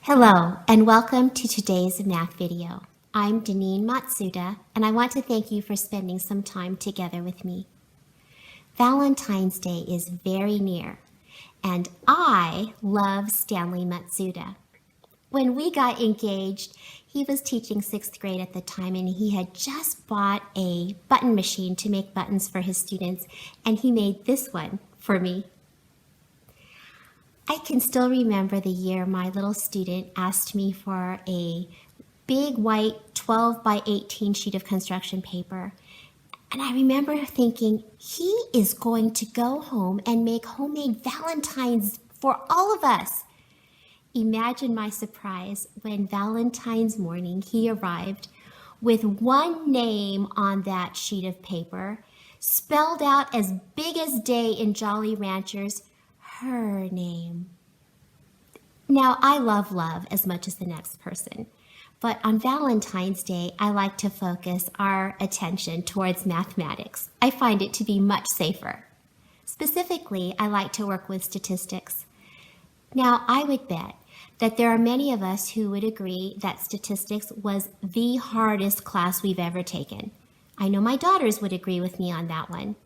Hello, and welcome to today's math video. I'm Deneen Matsuda, and I want to thank you for spending some time together with me. Valentine's Day is very near, and I love Stanley Matsuda. When we got engaged, he was teaching 6th grade at the time, and he had just bought a button machine to make buttons for his students, and he made this one for me. I can still remember the year my little student asked me for a big white 12 by 18 sheet of construction paper. And I remember thinking, he is going to go home and make homemade Valentines for all of us. Imagine my surprise when Valentine's morning he arrived with one name on that sheet of paper, spelled out as big as day in Jolly Ranchers, her name. Now, I love love as much as the next person, but on Valentine's Day, I like to focus our attention towards mathematics. I find it to be much safer. Specifically, I like to work with statistics. Now, I would bet that there are many of us who would agree that statistics was the hardest class we've ever taken. I know my daughters would agree with me on that one.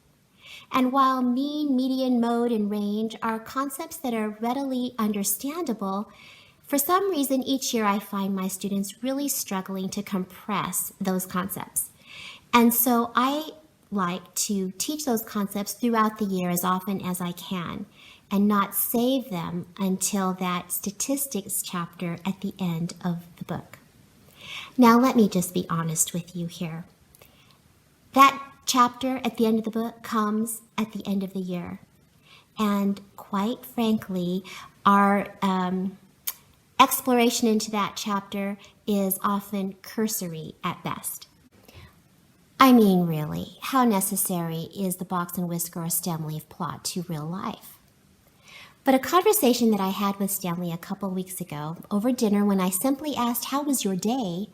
And while mean, median, mode, and range are concepts that are readily understandable, for some reason each year I find my students really struggling to compress those concepts. And so I like to teach those concepts throughout the year as often as I can and not save them until that statistics chapter at the end of the book. Now let me just be honest with you here. That chapter at the end of the book comes at the end of the year. And quite frankly, our exploration into that chapter is often cursory at best. I mean, really, how necessary is the box and whisker or stem leaf plot to real life? But a conversation that I had with Stanley a couple weeks ago over dinner when I simply asked, "How was your day?"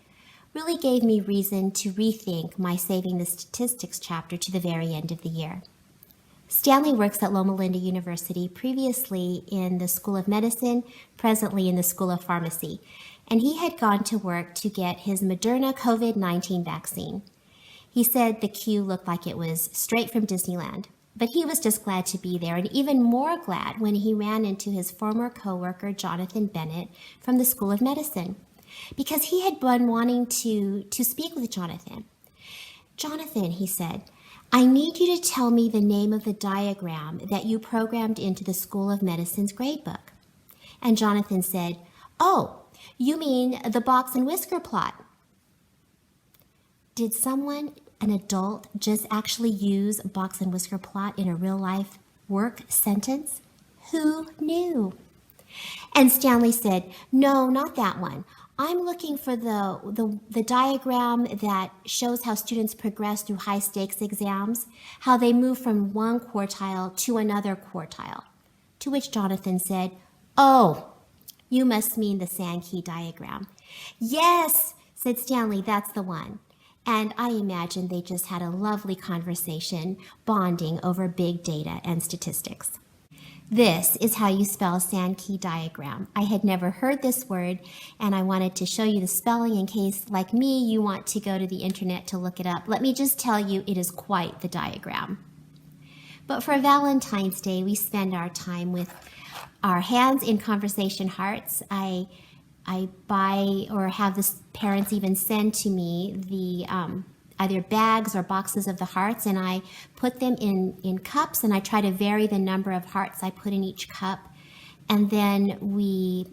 really gave me reason to rethink my saving the statistics chapter to the very end of the year. Stanley works at Loma Linda University, previously in the School of Medicine, presently in the School of Pharmacy, and he had gone to work to get his Moderna COVID-19 vaccine. He said the queue looked like it was straight from Disneyland, but he was just glad to be there, and even more glad when he ran into his former coworker, Jonathan Bennett, from the School of Medicine, because he had been wanting to speak with Jonathan. "Jonathan," he said, "I need you to tell me the name of the diagram that you programmed into the School of Medicine's gradebook." And Jonathan said, "Oh, you mean the box and whisker plot." Did someone, an adult, just actually use box and whisker plot in a real life work sentence? Who knew? And Stanley said, "No, not that one. I'm looking for the diagram that shows how students progress through high stakes exams, how they move from one quartile to another quartile." To which Jonathan said, "Oh, you must mean the Sankey diagram." "Yes," said Stanley, "that's the one." And I imagine they just had a lovely conversation, bonding over big data and statistics. This is how you spell Sankey diagram. I had never heard this word, and I wanted to show you the spelling in case, like me, you want to go to the internet to look it up. Let me just tell you, it is quite the diagram. But for Valentine's Day, we spend our time with our hands in conversation hearts. I buy or have the parents even send to me the either bags or boxes of the hearts, and I put them in cups, and I try to vary the number of hearts I put in each cup. And then we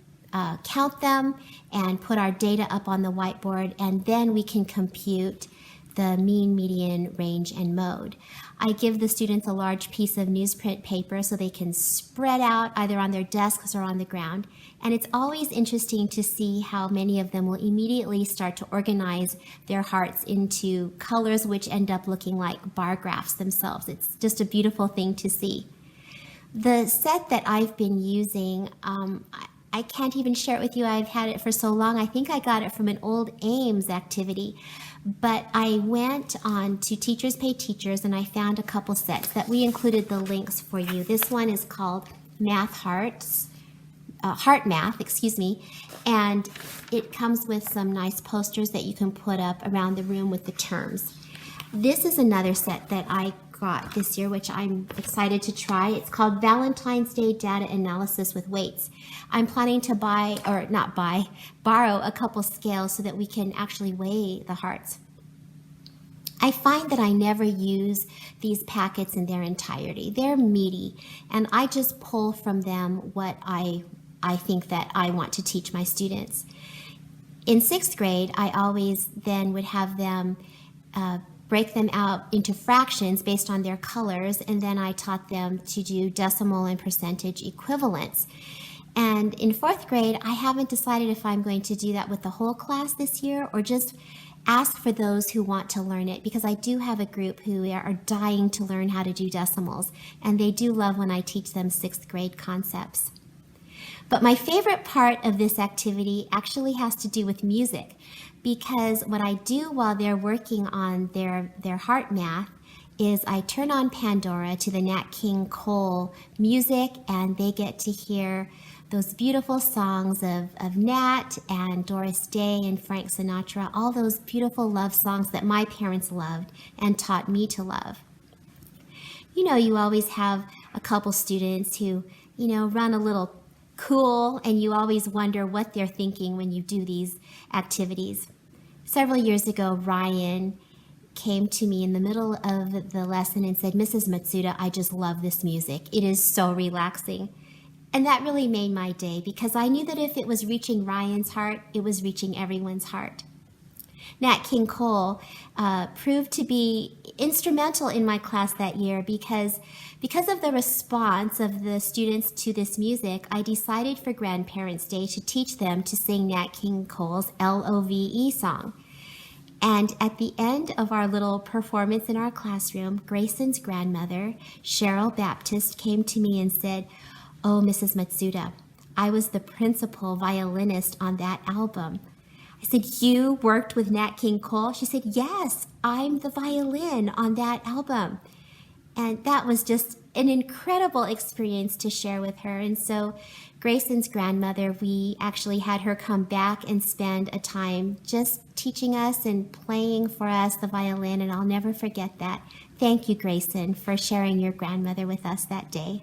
count them and put our data up on the whiteboard, and then we can compute the mean, median, range, and mode. I give the students a large piece of newsprint paper so they can spread out either on their desks or on the ground. And it's always interesting to see how many of them will immediately start to organize their hearts into colors which end up looking like bar graphs themselves. It's just a beautiful thing to see. The set that I've been using, I can't even share it with you. I've had it for so long. I think I got it from an old Ames activity. But I went on to Teachers Pay Teachers, and I found a couple sets that we included the links for you. This one is called Math Hearts, heart math, excuse me, and it comes with some nice posters that you can put up around the room with the terms. This is another set that I got this year, which I'm excited to try. It's called Valentine's Day Data Analysis with Weights. I'm planning to borrow a couple scales so that we can actually weigh the hearts. I find that I never use these packets in their entirety. They're meaty, and I just pull from them what I think that I want to teach my students. In 6th grade, I always then would have them break them out into fractions based on their colors, and then I taught them to do decimal and percentage equivalents. And in 4th grade, I haven't decided if I'm going to do that with the whole class this year or just ask for those who want to learn it, because I do have a group who are dying to learn how to do decimals, and they do love when I teach them 6th grade concepts. But my favorite part of this activity actually has to do with music, because what I do while they're working on their heart math is I turn on Pandora to the Nat King Cole music, and they get to hear those beautiful songs of Nat and Doris Day and Frank Sinatra, all those beautiful love songs that my parents loved and taught me to love. You know, you always have a couple students who, run a little cool, and you always wonder what they're thinking when you do these activities. Several years ago, Ryan came to me in the middle of the lesson and said, "Mrs. Matsuda, I just love this music. It is so relaxing." And that really made my day, because I knew that if it was reaching Ryan's heart, it was reaching everyone's heart. Nat King Cole proved to be instrumental in my class that year because of the response of the students to this music. I decided for Grandparents' Day to teach them to sing Nat King Cole's LOVE song. And at the end of our little performance in our classroom, Grayson's grandmother, Cheryl Baptist, came to me and said, "Oh, Mrs. Matsuda, I was the principal violinist on that album." I said, "You worked with Nat King Cole?" She said, "Yes, I'm the violin on that album." And that was just an incredible experience to share with her. And so Grayson's grandmother, we actually had her come back and spend a time just teaching us and playing for us the violin, and I'll never forget that. Thank you, Grayson, for sharing your grandmother with us that day.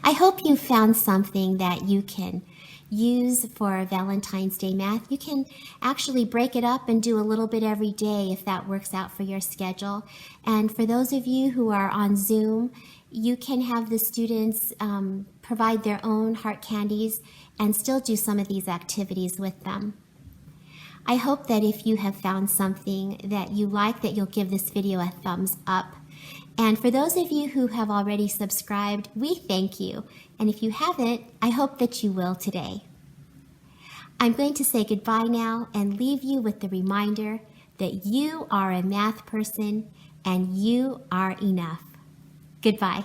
I hope you found something that you can use for Valentine's Day math. You can actually break it up and do a little bit every day if that works out for your schedule. And for those of you who are on Zoom, you can have the students provide their own heart candies and still do some of these activities with them. I hope that if you have found something that you like, that you'll give this video a thumbs up. And for those of you who have already subscribed, we thank you. And if you haven't, I hope that you will today. I'm going to say goodbye now and leave you with the reminder that you are a math person and you are enough. Goodbye.